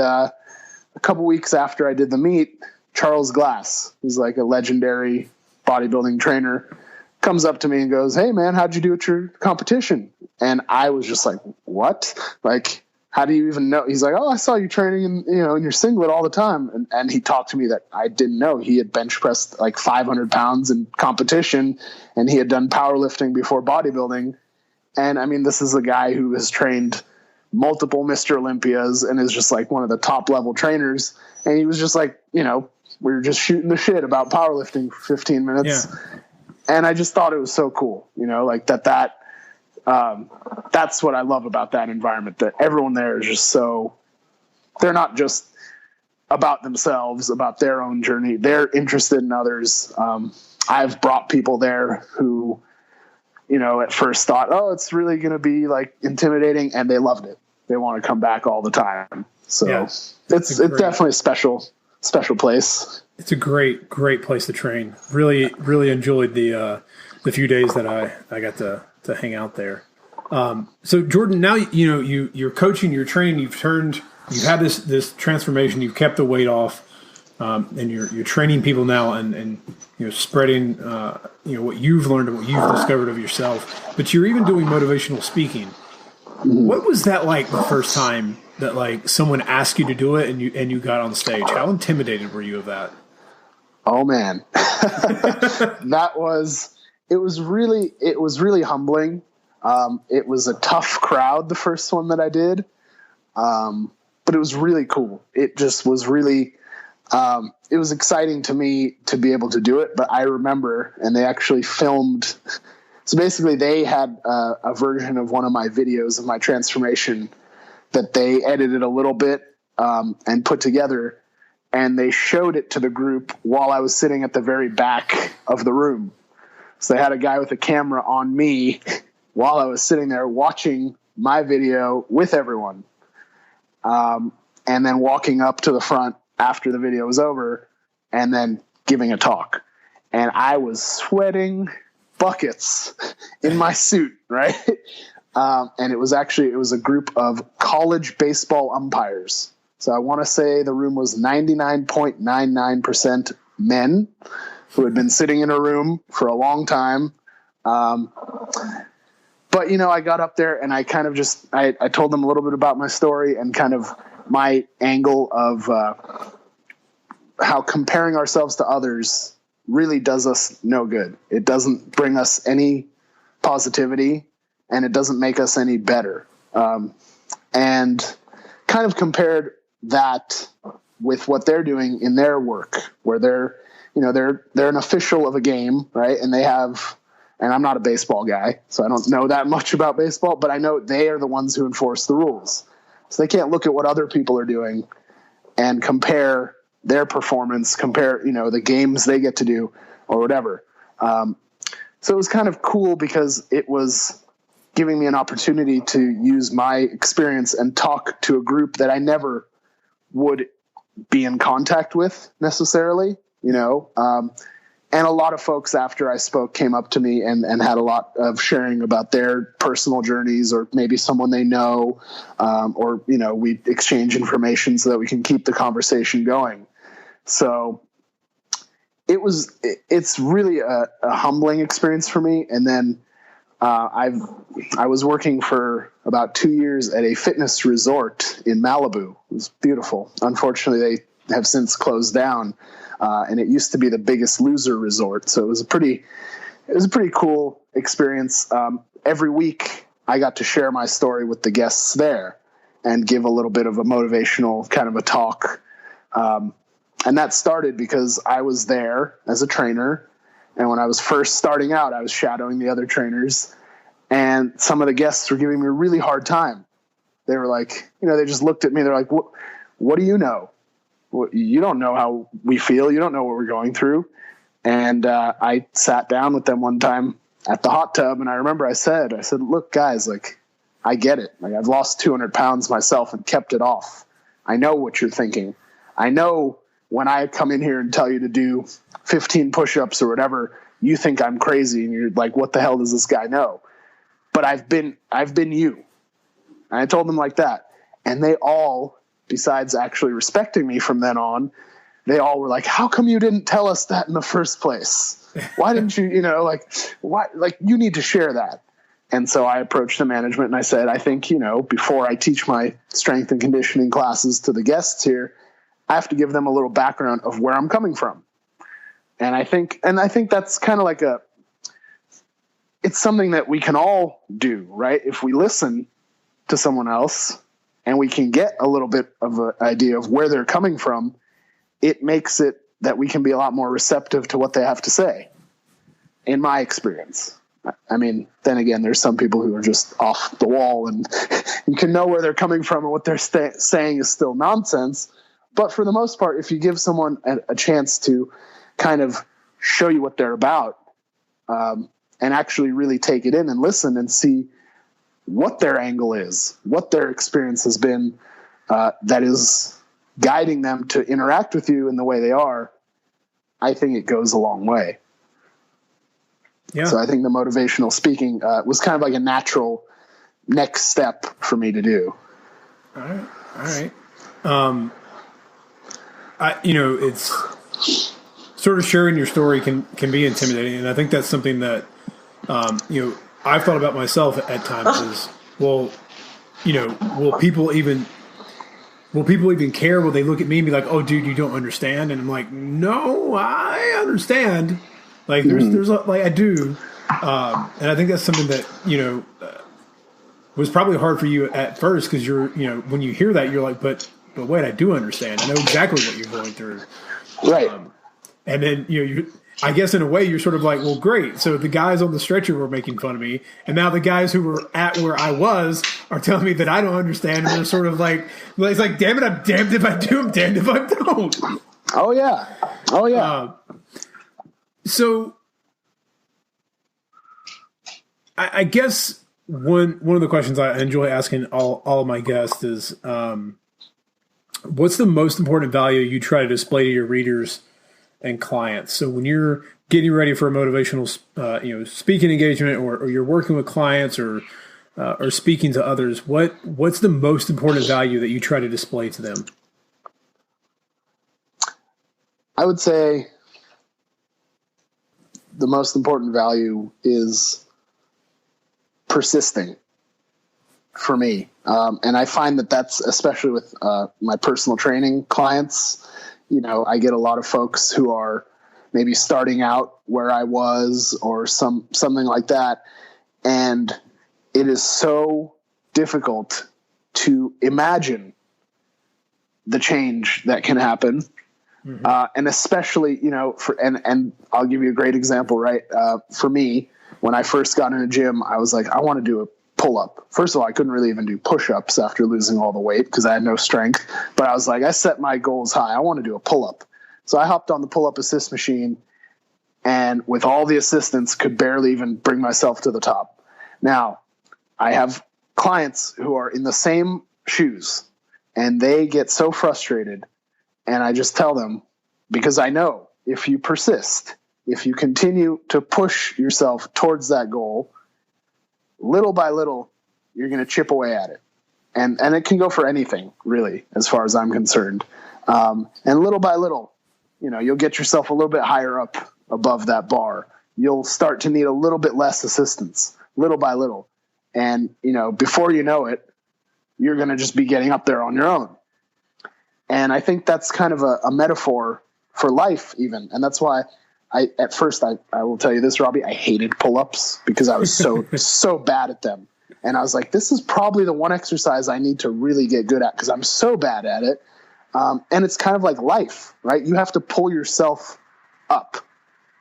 a couple weeks after I did the meet, Charles Glass, who's like a legendary bodybuilding trainer, comes up to me and goes, "Hey man, how'd you do at your competition?" And I was just like, "What? Like, how do you even know?" He's like, "Oh, I saw you training in your singlet all the time." And he talked to me that I didn't know he had bench pressed like 500 pounds in competition, and he had done powerlifting before bodybuilding. And I mean, this is a guy who has trained multiple Mr. Olympias and is just like one of the top level trainers. And he was just like, you know, we were just shooting the shit about powerlifting for 15 minutes. Yeah. And I just thought it was so cool, you know, like that's what I love about that environment, that everyone there is just so, they're not just about themselves, about their own journey. They're interested in others. I've brought people there who, you know, at first thought, oh, it's really going to be like intimidating, and they loved it. They want to come back all the time. So it's definitely a special place. It's a great place to train. Really enjoyed the few days that I got to hang out there. So Jordan, now you're coaching, you're training, you've had this transformation, you've kept the weight off, and you're training people now, and spreading what you've learned and what you've discovered of yourself. But you're even doing motivational speaking. What was that like the first time that like someone asked you to do it and you got on stage? How intimidated were you of that? Oh man, it was really humbling. It was a tough crowd, the first one that I did. But it was really cool. It just was really, it was exciting to me to be able to do it. But I remember, and they actually filmed. So basically they had a version of one of my videos of my transformation that they edited a little bit, and put together, and they showed it to the group while I was sitting at the very back of the room. So they had a guy with a camera on me while I was sitting there watching my video with everyone. And then walking up to the front after the video was over and then giving a talk. And I was sweating buckets in my suit, right? And it was a group of college baseball umpires. So I want to say the room was 99.99% men who had been sitting in a room for a long time. But, I got up there and I kind of I told them a little bit about my story and kind of my angle of how comparing ourselves to others really does us no good. It doesn't bring us any positivity and it doesn't make us any better. And kind of compared that with what they're doing in their work, where they're an official of a game, right? And and I'm not a baseball guy, so I don't know that much about baseball, but I know they are the ones who enforce the rules. So they can't look at what other people are doing and compare their performance, the games they get to do or whatever. So it was kind of cool because it was giving me an opportunity to use my experience and talk to a group that I never would be in contact with necessarily, and a lot of folks after I spoke came up to me and had a lot of sharing about their personal journeys or maybe someone they know, or we exchange information so that we can keep the conversation going. So it's really a humbling experience for me. And then I was working for about 2 years at a fitness resort in Malibu. It was beautiful. Unfortunately, they have since closed down. And it used to be the Biggest Loser resort. So it was a pretty cool experience. Every week I got to share my story with the guests there and give a little bit of a motivational kind of a talk. And that started because I was there as a trainer. And when I was first starting out, I was shadowing the other trainers, and some of the guests were giving me a really hard time. They were like, they just looked at me. They're like, what do you know? You don't know how we feel. You don't know what we're going through. And I sat down with them one time at the hot tub, and I remember I said, look, guys, like, I get it. Like, I've lost 200 pounds myself and kept it off. I know what you're thinking. I know when I come in here and tell you to do 15 push-ups or whatever, you think I'm crazy, and you're like, what the hell does this guy know? But I've been you. And I told them like that. And they all, besides actually respecting me from then on, they all were like, how come you didn't tell us that in the first place? Why didn't you, why, like, you need to share that. And so I approached the management and I said, I think, before I teach my strength and conditioning classes to the guests here, I have to give them a little background of where I'm coming from. And I think that's kind of like it's something that we can all do, right? If we listen to someone else and we can get a little bit of an idea of where they're coming from, it makes it that we can be a lot more receptive to what they have to say, in my experience. I mean, then again, there's some people who are just off the wall, and you can know where they're coming from and what they're saying is still nonsense. But for the most part, if you give someone a chance to kind of show you what they're about, and actually really take it in and listen and see what their angle is, what their experience has been, that is guiding them to interact with you in the way they are, I think it goes a long way. Yeah. So I think the motivational speaking was kind of like a natural next step for me to do. All right. It's sort of sharing your story can be intimidating. And I think that's something that, I've thought about myself at times is, will people even care? Will they look at me and be like, "Oh, dude, you don't understand"? And I'm like, "No, I understand. Like, there's like I do." And I think that's something that was probably hard for you at first because you're when you hear that you're like, "But wait, I do understand. I know exactly what you're going through." Right. And then I guess in a way you're sort of like, well, great. So the guys on the stretcher were making fun of me, and now the guys who were at where I was are telling me that I don't understand, and they're sort of like, it's like, damn it, I'm damned if I do, I'm damned if I don't. Oh yeah. So I guess one of the questions I enjoy asking all of my guests is, what's the most important value you try to display to your readers and clients? So when you're getting ready for a motivational, speaking engagement, or you're working with clients or speaking to others, what's the most important value that you try to display to them? I would say the most important value is persisting for me. And I find that that's especially with my personal training clients. I get a lot of folks who are maybe starting out where I was or something like that. And it is so difficult to imagine the change that can happen. Mm-hmm. And especially, and I'll give you a great example, right? For me, when I first got in a gym, I was like, I want to do a pull-up. First of all, I couldn't really even do push-ups after losing all the weight because I had no strength. But I was like, I set my goals high. I want to do a pull-up. So I hopped on the pull-up assist machine, and with all the assistance, could barely even bring myself to the top. Now, I have clients who are in the same shoes, and they get so frustrated, and I just tell them, because I know if you persist, if you continue to push yourself towards that goal, little by little, you're going to chip away at it. And it can go for anything, really, as far as I'm concerned. And little by little, you'll get yourself a little bit higher up above that bar. You'll start to need a little bit less assistance, little by little. And, before you know it, you're going to just be getting up there on your own. And I think that's kind of a metaphor for life even. And that's why at first, I will tell you this, Robbie, I hated pull-ups because I was so bad at them. And I was like, this is probably the one exercise I need to really get good at because I'm so bad at it. And it's kind of like life, right? You have to pull yourself up,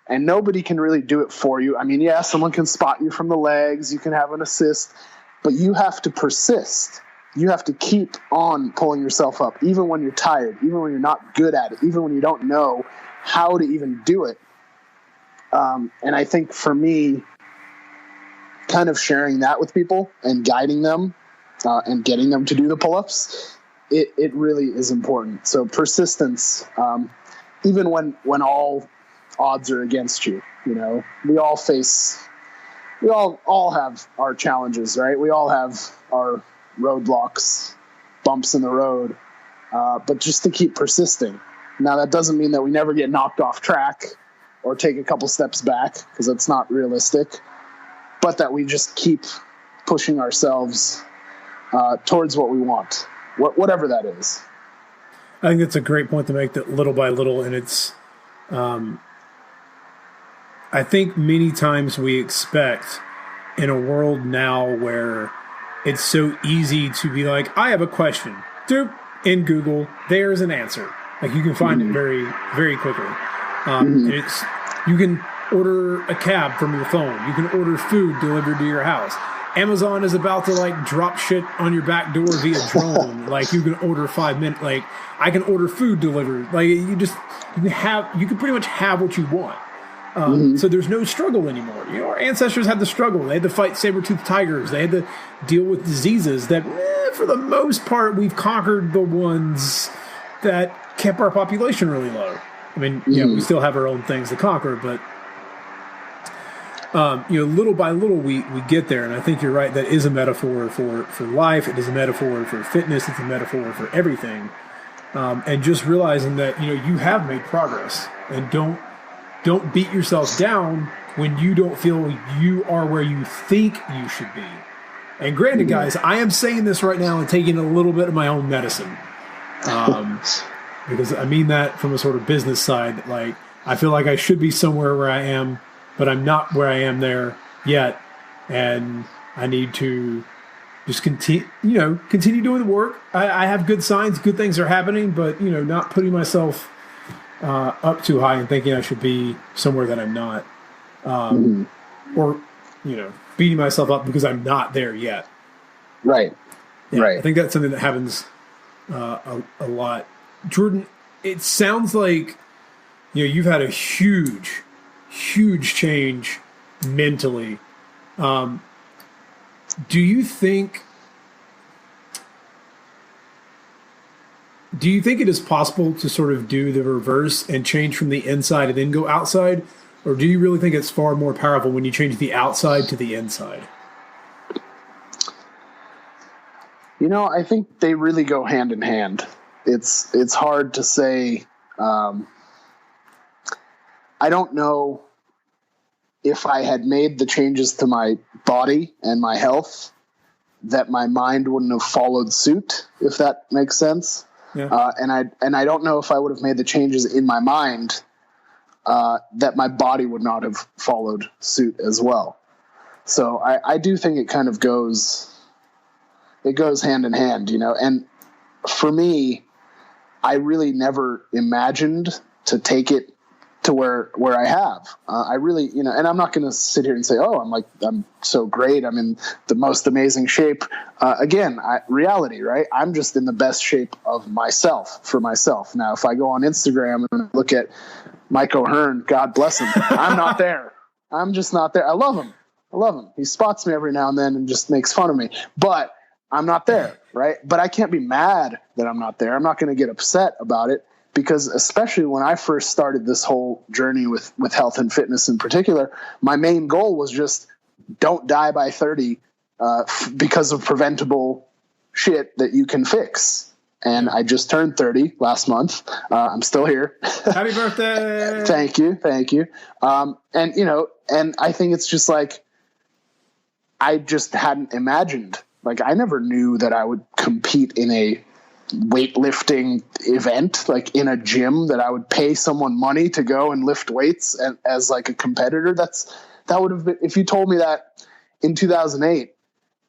and nobody can really do it for you. I mean, yeah, someone can spot you from the legs. You can have an assist, but you have to persist. You have to keep on pulling yourself up, even when you're tired, even when you're not good at it, even when you don't know how to even do it. And I think for me, kind of sharing that with people and guiding them and getting them to do the pull-ups, it really is important. So persistence, even when all odds are against you, we all have our challenges, right? We all have our roadblocks, bumps in the road, but just to keep persisting. Now, that doesn't mean that we never get knocked off track or take a couple steps back, because that's not realistic, but that we just keep pushing ourselves towards what we want, whatever that is. I think that's a great point to make, that little by little, and it's I think many times we expect, in a world now where it's so easy to be like, I have a question, doop, in Google, there's an answer. Like, you can find it very, very quickly. You can order a cab from your phone. You can order food delivered to your house. Amazon is about to drop shit on your back door via drone. You can order 5 minutes. I can order food delivered. You can pretty much have what you want. So there's no struggle anymore. Our ancestors had to struggle. They had to fight saber-toothed tigers. They had to deal with diseases that, for the most part, we've conquered the ones that kept our population really low. I mean, we still have our own things to conquer, but little by little we get there, and I think you're right. That is a metaphor for life. It is a metaphor for fitness. It's a metaphor for everything. And just realizing that you have made progress, and don't beat yourself down when you don't feel you are where you think you should be. And granted, guys, I am saying this right now and taking a little bit of my own medicine, because I mean that from a sort of business side. Like, I feel like I should be somewhere where I am, but I'm not where I am there yet, and I need to just continue doing the work. I have good signs, good things are happening, but not putting myself up too high and thinking I should be somewhere that I'm not, or beating myself up because I'm not there yet. Right. Yeah, right. I think that's something that happens a lot. Jordan, it sounds like you've had a huge change mentally. Do you think it is possible to sort of do the reverse and change from the inside and then go outside? Or do you really think it's far more powerful when you change the outside to the inside? I think they really go hand in hand. It's hard to say. I don't know if I had made the changes to my body and my health that my mind wouldn't have followed suit, if that makes sense. Yeah. And I don't know if I would have made the changes in my mind that my body would not have followed suit as well. So I do think it kind of goes hand in hand, and for me, I really never imagined to take it to where I have. I really, and I'm not going to sit here and say, oh, I'm so great, I'm in the most amazing shape. Again, reality, right? I'm just in the best shape of myself for myself. Now, if I go on Instagram and look at Mike O'Hearn, God bless him, I'm not there. I'm just not there. I love him. He spots me every now and then and just makes fun of me, but I'm not there, right? But I can't be mad that I'm not there. I'm not going to get upset about it, because especially when I first started this whole journey with health and fitness in particular, my main goal was just don't die by 30 because of preventable shit that you can fix. And I just turned 30 last month. I'm still here. Happy birthday. Thank you. And I think it's just like, I just hadn't imagined. Like, I never knew that I would compete in a weightlifting event, like in a gym, that I would pay someone money to go and lift weights and as like a competitor. That would have been, if you told me that in 2008,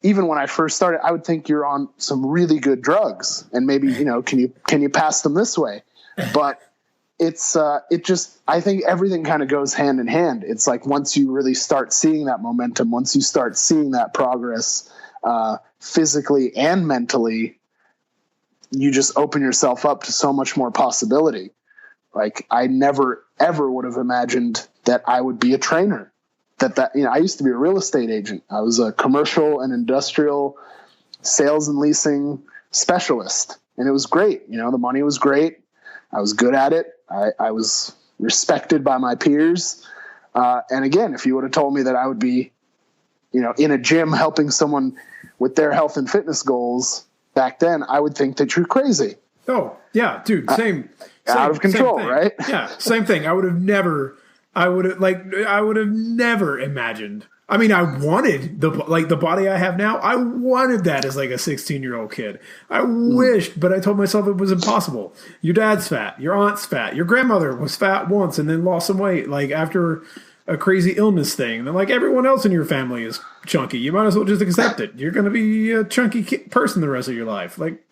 even when I first started, I would think you're on some really good drugs and maybe, can you pass them this way? But I think everything kind of goes hand in hand. It's like, once you really start seeing that momentum, once you start seeing that progress, physically and mentally, you just open yourself up to so much more possibility. Like, I never, ever would have imagined that I would be a trainer. I used to be a real estate agent. I was a commercial and industrial sales and leasing specialist, and it was great. The money was great. I was good at it. I was respected by my peers. And again, if you would have told me that I would be, in a gym helping someone with their health and fitness goals back then, I would think that you're crazy. Oh yeah, dude. Same out of control, right? Yeah. Same thing. I would have never imagined. I mean, I wanted the body I have now. I wanted that as like a 16-year-old kid. I wished, but I told myself it was impossible. Your dad's fat. Your aunt's fat. Your grandmother was fat once and then lost some weight, like after a crazy illness thing. And like, everyone else in your family is chunky. You might as well just accept it. You're going to be a chunky person the rest of your life. Like,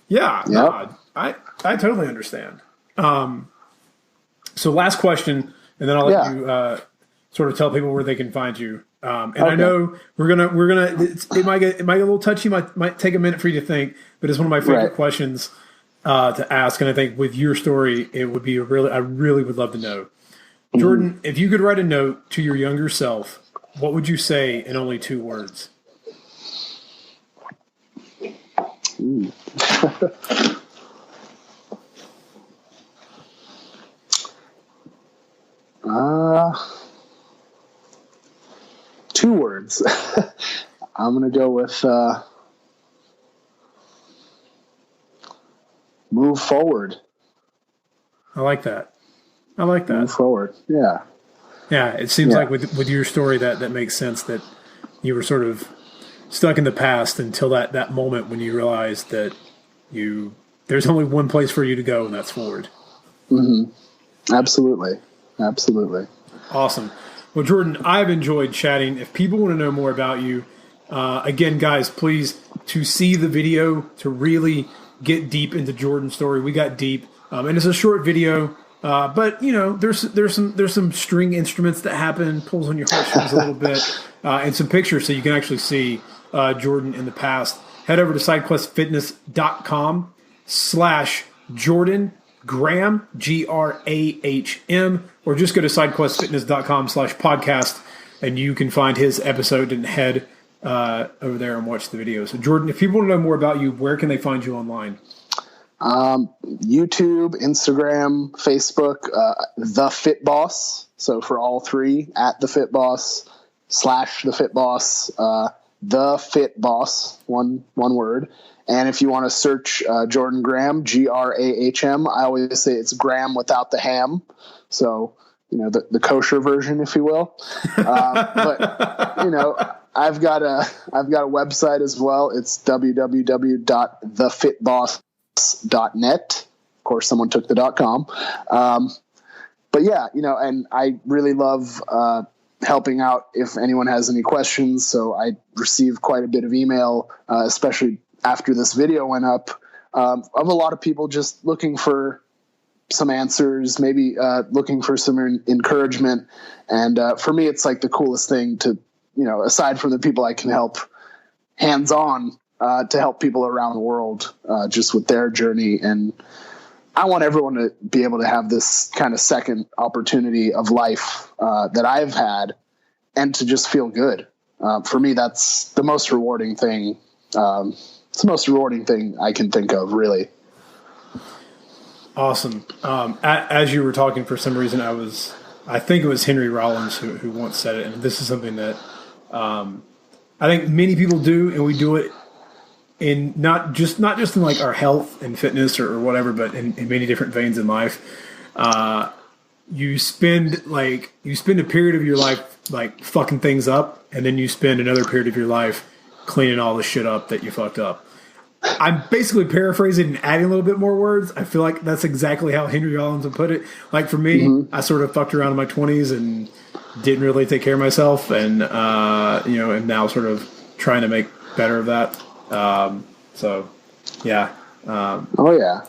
yeah, yep. No, I totally understand. So last question, and then I'll let you sort of tell people where they can find you. And okay. I know we're gonna. It might get a little touchy. Might take a minute for you to think, but it's one of my favorite questions to ask. And I think with your story, it would be I really would love to know. Jordan, if you could write a note to your younger self, what would you say in only 2 words? words. I'm going to go with move forward. I like that. Move forward. Yeah. Yeah, it seems like with your story that makes sense, that you were sort of stuck in the past until that moment when you realized that there's only one place for you to go, and that's forward. Mm-hmm. Absolutely. Awesome. Well, Jordan, I've enjoyed chatting. If people want to know more about you, again, guys, please, to see the video, to really get deep into Jordan's story. We got deep, and it's a short video. But there's some string instruments that happen, pulls on your heartstrings a little bit, and some pictures so you can actually see Jordan in the past. Head over to sidequestfitness.com/Jordan Grahm, Grahm, or just go to sidequestfitness.com/podcast, and you can find his episode and head over there and watch the video. So, Jordan, if people want to know more about you, where can they find you online? YouTube, Instagram, Facebook, The Fit Boss. So for all three, at The Fit Boss / The Fit Boss, The Fit Boss, one word. And if you want to search Jordan Grahm, Grahm, I always say it's Graham without the ham. So, the kosher version, if you will. But I've got a website as well. It's www.thefitboss.net. Of course, someone took the .com. But yeah, and I really love helping out if anyone has any questions. So I receive quite a bit of email, especially after this video went up, of a lot of people just looking for some answers, maybe looking for some encouragement. And for me, it's like the coolest thing to, aside from the people I can help hands-on, to help people around the world just with their journey. And I want everyone to be able to have this kind of second opportunity of life that I've had, and to just feel good. For me, that's the most rewarding thing. It's the most rewarding thing I can think of, really. Awesome. As you were talking, for some reason, I think it was Henry Rollins who once said it, and this is something that I think many people do, and we do it in not just in like our health and fitness or whatever, but in many different veins in life. You spend a period of your life like fucking things up, and then you spend another period of your life cleaning all the shit up that you fucked up. I'm basically paraphrasing and adding a little bit more words. I feel like that's exactly how Henry Rollins would put it. Like for me, I sort of fucked around in my 20s and didn't really take care of myself, and am now sort of trying to make better of that. So yeah. Oh yeah.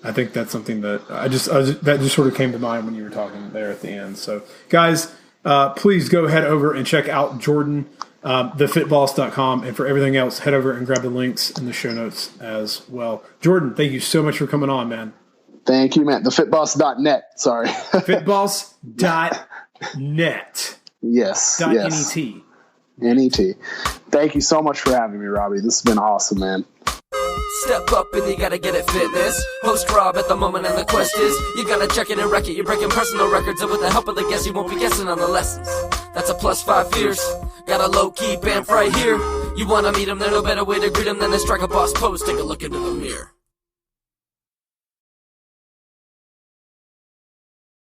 I think that's something that that just sort of came to mind when you were talking there at the end. So guys, please go head over and check out Jordan, thefitboss.com, and for everything else, head over and grab the links in the show notes as well. Jordan, thank you so much for coming on, man. Thank you, man. Thefitboss.net. Sorry. Fitboss.net. Yes. .net. NET. Thank you so much for having me, Robbie. This has been awesome, man. Step up and you gotta get it fitness. Host Rob at the moment, and the quest is you gotta check it and wreck it. You're breaking personal records, and with the help of the guests, you won't be guessing on the lessons. That's a +5 fierce. Got a low-key band right here. You wanna meet him, there's no better way to greet him than to strike a boss pose. Take a look into the mirror.